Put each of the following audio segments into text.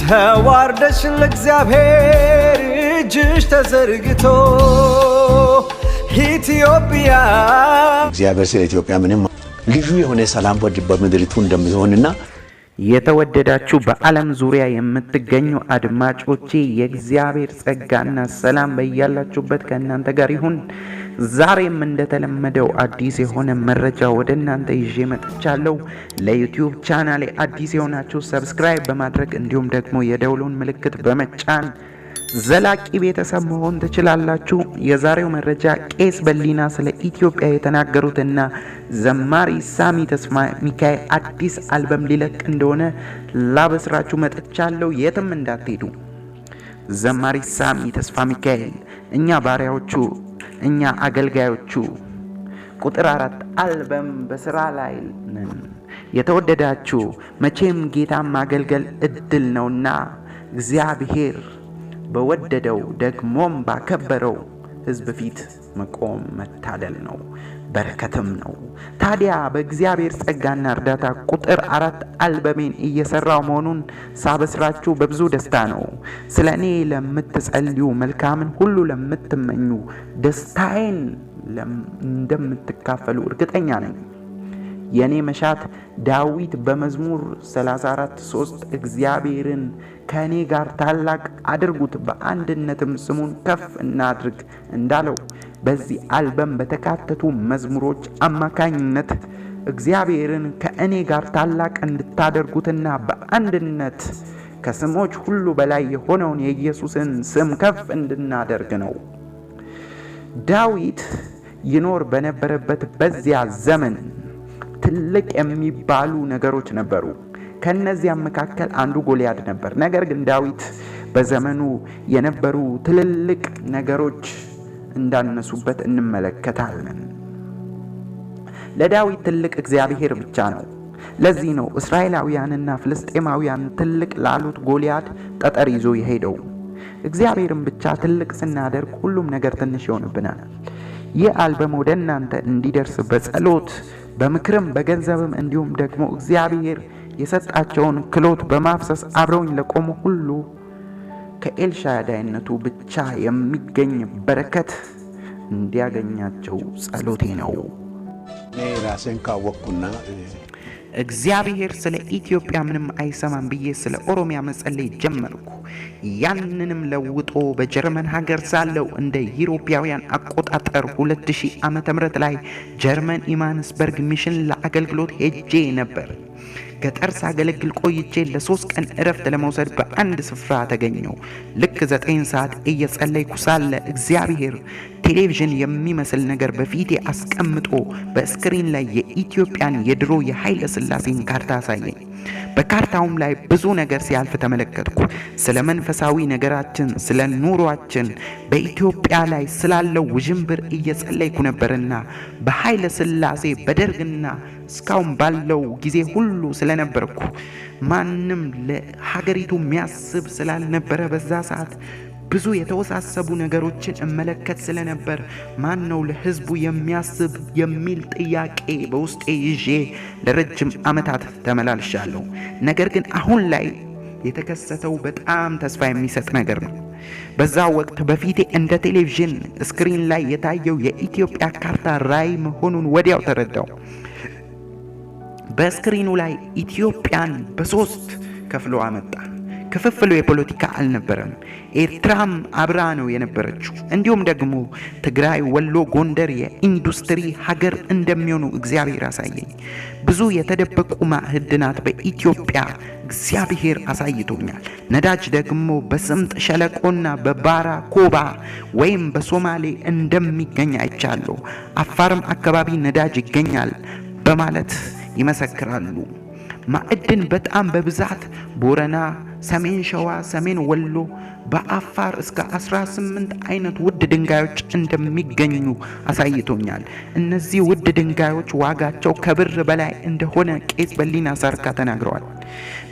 ተዋርደሽ ለእግዚአብሔር እጅሽ ተዘርግቶ ኢትዮጵያ እግዚአብሔር ስለ ኢትዮጵያ ምንም ልዩ የሆነ ሰላም በምድሪቱ እንደሚሆንና የተወደዳችሁ በዓለም ዙሪያ የምትገኙ አድማጮቼ የእግዚአብሔር ጸጋና ሰላም በእያላችሁበት ከእናንተ ጋር ይሁን። ዛሬም እንደተለመደው አዲስ የሆነ መረጃ ወደ እናንተ ይዤ መጥቻለሁ። ለዩቲዩብ ቻናሌ አዲስ የሆናችሁ ሰብስክራይብ በማድረግ እንዲሁም ደግሞ የደውሉን ምልክት በመጫን ዘላቂ ቤተሰብ መሆን ትችላላችሁ። የዛሬው መረጃ ቄስ በሊና ስለ ኢትዮጵያ የተናገሩትና ዘማሪ ሳሚ ተስፋ ሚካኤል አዲስ አልበም ሊለቅ እንደሆነ ላበስራችሁ መጥቻለሁ። የትም እንዳትሄዱ። ዘማሪ ሳሚ ተስፋ ሚካኤል እኛ ባሪያዎቹ፣ እኛ አገልጋዮቹ ቁጥር 4 አልበም በስራ ላይ ነን። የተወደዳችሁ መቼም ጌታን ማገልገል እድል ነውና እግዚአብሔር በወደደው ደግሞም ባከበረው ሕዝብ ፊት መቆም መታደል ነው፣ በረከትም ነው። ታዲያ በእግዚአብሔር ጸጋና እርዳታ ቁጥር 4 አልበሜን እየሰራው መሆኑን ሳበስራችሁ በብዙ ደስታ ነው። ስለ እኔ ለምትጸልዩ፣ መልካምን ሁሉ ለምትመኙ ደስታዬን እንደምትካፈሉ እርግጠኛ ነኝ። የኔ መሻት ዳዊት በመዝሙር 34:3 እግዚአብሔርን ከኔ ጋር ታላቅ አድርጉት በአንድነትም ስሙን ከፍ እናድርግ እንዳለው በዚህ አልበም በተካተቱ መዝሙሮች አማካኝነት እግዚአብሔርን ከእኔ ጋር ታላቅ እንድታደርጉትና በአንድነት ከስሞች ሁሉ በላይ የሆነውን የኢየሱስን ስም ከፍ እንድናደርግ ነው። ዳዊት ይኖር በነበረበት በዚያ ዘመን ትልቅ የሚባሉ ነገሮች ነበሩ። ከነዚያም መካከል አንዱ ጎልያድ ነበር። ነገር ግን ዳዊት በዘመኑ የነበሩ ትልልቅ ነገሮች እንዳነሱበት እንመለከታለን። ለዳዊት ትልቅ እግዚአብሔር ብቻ ነው። ለዚህ ነው እስራኤላውያንና ፍልስጤማውያን ትልቅ ላሉት ጎልያድ ጠጠር ይዞ የሄደው። እግዚአብሔርን ብቻ ትልቅ ስናደርግ ሁሉም ነገር ትንሽ ይሆንብናል። ይህ አልበም ወደ እናንተ እንዲደርስ በጸሎት በምክርም በገንዘብም እንዲሁም ደግሞ እግዚአብሔር የሰጣቸውን ክሎት በማፍሰስ አብረውኝ ለቆሙ ሁሉ ከኤልሻዳይነቱ ብቻ የሚገኝ በረከት እንዲያገኛቸው ጸሎቴ ነው። ራሴን ካወቅኩና እግዚአብሔር ስለ ኢትዮጵያ ምንም አይሰማም ብዬ ስለ ኦሮሚያ መጸለይ ጀመርኩ። ያንንም ለውጦ በጀርመን ሀገር ሳለው እንደ ኢሮፓውያን አቆጣጠር 2000 ዓመተ ምህረት ላይ ጀርመን ኢማንስበርግ ሚሽን ለአገልግሎት ሄጄ ነበር። ገጠር ሳገለግል ቆይቼ ለ3 ቀን እረፍት ለመውሰድ በአንድ ስፍራ ተገኘው። ልክ 9 ሰዓት እየጸለይኩ ሳለ እግዚአብሔር ቴሌቪዥን የሚመስል ነገር በፊቴ አስቀምጦ በስክሪን ላይ የኢትዮጵያን የድሮ የኃይለ ሥላሴን ካርታ አሳየኝ። በካርታውም ላይ ብዙ ነገር ሲያልፍ ተመለከትኩ። ስለ መንፈሳዊ ነገራችን፣ ስለ ኑሯችን፣ በኢትዮጵያ ላይ ስላለው ውዥንብር እየጸለይኩ ነበርና በኃይለ ሥላሴ በደርግና እስካሁን ባለው ጊዜ ሁሉ ስለነበርኩ ማንም ለሀገሪቱ የሚያስብ ስላልነበረ በዛ ሰዓት ብዙ የተወሳሰቡ ነገሮችን እመለከት ስለነበር ማን ነው ለሕዝቡ የሚያስብ የሚል ጥያቄ በውስጤ ይዤ ለረጅም ዓመታት ተመላልሻለሁ። ነገር ግን አሁን ላይ የተከሰተው በጣም ተስፋ የሚሰጥ ነገር ነው። በዛ ወቅት በፊቴ እንደ ቴሌቪዥን ስክሪን ላይ የታየው የኢትዮጵያ ካርታ ራዕይ መሆኑን ወዲያው ተረዳው። በስክሪኑ ላይ ኢትዮጵያን በ3 ከፍሎ አመጣ። ክፍፍሉ የፖለቲካ አልነበረም። ኤርትራም አብራ ነው የነበረችው። እንዲሁም ደግሞ ትግራይ፣ ወሎ፣ ጎንደር የኢንዱስትሪ ሀገር እንደሚሆኑ እግዚአብሔር አሳየኝ። ብዙ የተደበቁ ማዕድናት በኢትዮጵያ እግዚአብሔር አሳይቶኛል። ነዳጅ ደግሞ በስምጥ ሸለቆና በባራ ኮባ ወይም በሶማሌ እንደሚገኝ አይቻለሁ። አፋርም አካባቢ ነዳጅ ይገኛል በማለት ይመሰክራሉ። ማዕድን በጣም በብዛት ቦረና፣ ሰሜን ሸዋ፣ ሰሜን ወሎ፣ በአፋር እስከ 18 አይነት ውድ ድንጋዮች እንደሚገኙ አሳይቶኛል። እነዚህ ውድ ድንጋዮች ዋጋቸው ከብር በላይ እንደሆነ ቄስ በሊና ሳርካ ተናግረዋል።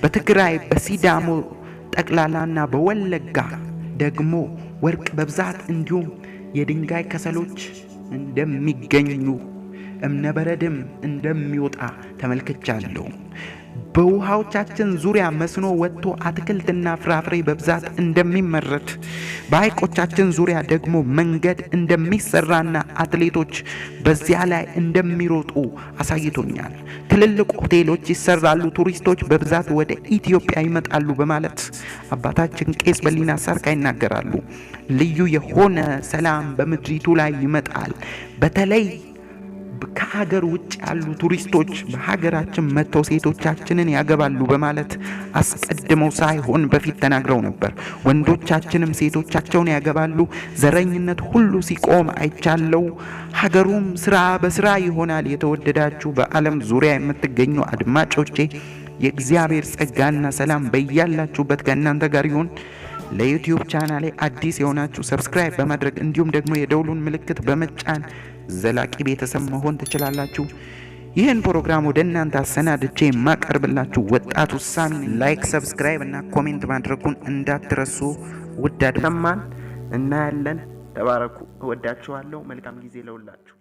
በትግራይ፣ በሲዳሞ ጠቅላላና በወለጋ ደግሞ ወርቅ በብዛት እንዲሁም የድንጋይ ከሰሎች እንደሚገኙ እምነበረድም እንደሚወጣ ተመልክቻለሁ። በውሃዎቻችን ዙሪያ መስኖ ወጥቶ አትክልትና ፍራፍሬ በብዛት እንደሚመረት በሐይቆቻችን ዙሪያ ደግሞ መንገድ እንደሚሰራና አትሌቶች በዚያ ላይ እንደሚሮጡ አሳይቶኛል። ትልልቅ ሆቴሎች ይሰራሉ፣ ቱሪስቶች በብዛት ወደ ኢትዮጵያ ይመጣሉ በማለት አባታችን ቄስ በሊና ሳርካ ይናገራሉ። ልዩ የሆነ ሰላም በምድሪቱ ላይ ይመጣል። በተለይ ከሀገር ውጭ ያሉ ቱሪስቶች በሀገራችን መጥተው ሴቶቻችንን ያገባሉ በማለት አስቀድመው ሳይሆን በፊት ተናግረው ነበር። ወንዶቻችንም ሴቶቻቸውን ያገባሉ። ዘረኝነት ሁሉ ሲቆም አይቻለው። ሀገሩም ስራ በስራ ይሆናል። የተወደዳችሁ በዓለም ዙሪያ የምትገኙ አድማጮቼ የእግዚአብሔር ጸጋና ሰላም በያላችሁበት ከእናንተ ጋር ይሁን። ለዩቲዩብ ቻናሌ አዲስ የሆናችሁ ሰብስክራይብ በማድረግ እንዲሁም ደግሞ የደውሉን ምልክት በመጫን ዘላቂ ቤተሰብ መሆን ትችላላችሁ። ይህን ፕሮግራም ወደ እናንተ አሰናድቼ የማቀርብላችሁ ወጣቱ ሳሚ። ላይክ፣ ሰብስክራይብ እና ኮሜንት ማድረጉን እንዳትረሱ። ውድ አድማጭ እናያለን። ተባረኩ። እወዳችኋለሁ። መልካም ጊዜ ለሁላችሁ።